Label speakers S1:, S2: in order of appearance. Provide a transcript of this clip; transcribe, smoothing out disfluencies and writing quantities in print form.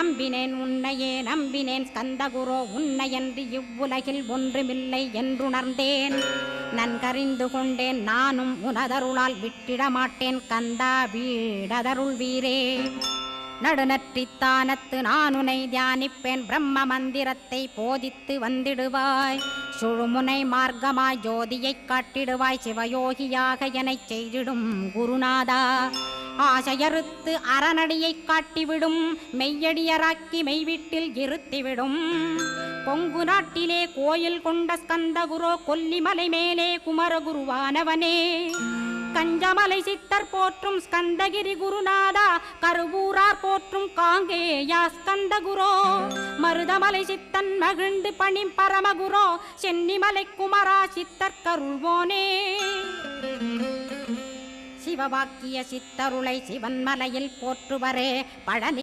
S1: நம்பினேன் உன்னையே நம்பினேன் ஸ்கந்தகுரோ உன்னையன்றி இவ்வுலகில் ஒன்றுமில்லை என்றுணர்ந்தேன். நன்கறிந்து கொண்டேன் நானும் உனதருளால் விட்டிட மாட்டேன் கந்தா வீடதருள் வீரே. நடுநற்றித்தானத்து நான் உனை தியானிப்பேன் பிரம்ம மந்திரத்தை போதித்து வந்திடுவாய். சுழுமுனை மார்க்கமாய் ஜோதியைக் காட்டிடுவாய் சிவயோகியாக எனச் செய்திடும் குருநாதா. ஆசையறுத்து அறநடியைக் காட்டிவிடும் மெய்யடியராக்கி மெய்வீட்டில் இருத்திவிடும். கொங்கு நாட்டிலே கோயில் கொண்ட ஸ்கந்தகுரோ கொல்லிமலை மேலே குமரகுருவானவனே. கஞ்சமலை சித்தர் போற்றும் ஸ்கந்தகிரி குருநாதா கருவூரார் போற்றும் காங்கேயா ஸ்கந்தகுரோ. மருதமலை சித்தன் மகிழ்ந்து பணி பரமகுரோ சென்னிமலை குமரா சித்தர் கருள்வோனே. சிவவாக்கிய சித்தருளை சிவன்மலையில் போற்றுவரே பழனி